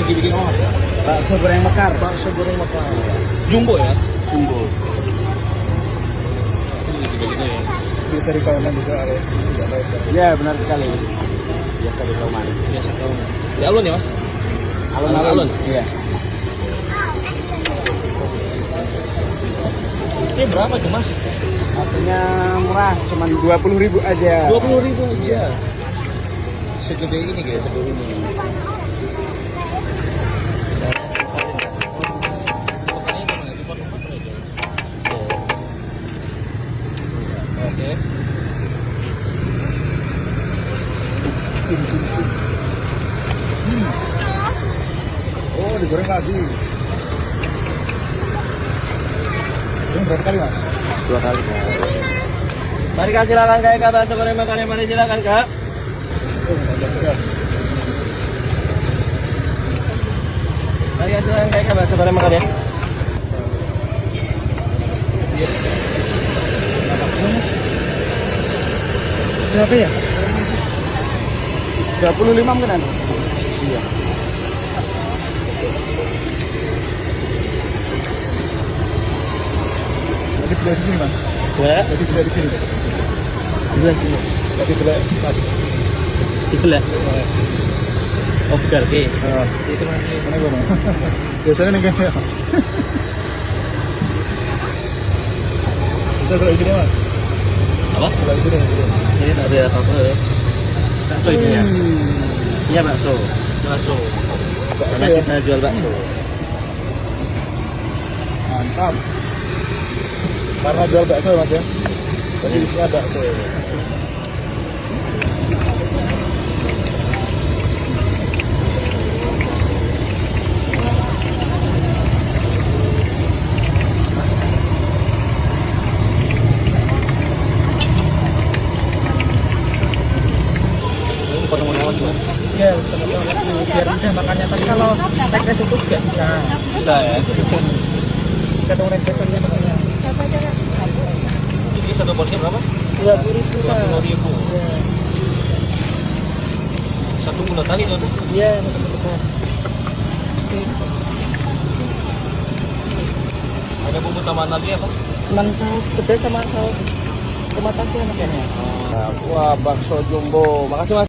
lagi bikin bakso goreng mekar. bakso goreng mekar. Jumbo ya? Jumbo. Ini gitu ya. Bisa di Kauman juga ada. Ya benar sekali. Biasa di Kauman. Biasa Kauman. Di alun ya mas? Alun-alun. Iya. Ini berapa tuh mas? Satunya murah, cuman 20.000 aja. 20.000 aja. Segede ini guys, segede ini. Oke. Oh, digoreng lagi. Ini berapa kali mas? 2 kali. Mari kak, silakan kak ke bakso goreng makannya, mari silakan kak. Mari kak, silakan kak ke bakso goreng makannya. Berapa ya? 35 mungkin ada? Iya. Tadi beli di sini mas? Ya? Tadi beli di sini? Sebelah sini. Tadi beli tadi. Sebelah. Oh, benar, oke. Itu mana gua? Biasanya nih kayaknya. Kita kalau ini mas? Apa? Kalau ini Ini tak ada apa-apa ya. Bakso itu ya? Iya bakso. Bakso. Karena kita jual bakso. Mantap. Karena jual bakso mas ya. Jadi di sini ada bakso. Potong-potong juga. Iya, biar bisa makannya. Tapi kalau teknis itu nggak bisa. Bisa ya. Kadang rentetannya makanya. Ini satu porsi berapa? 20.000. 20.000. Iya. Satu bulan tadi tuh. Iya, betul. Ada bumbu tambahan lagi apa? Cuman saus pedas sama saus tomat asin makanya. Wah, bakso jumbo. Makasih mas.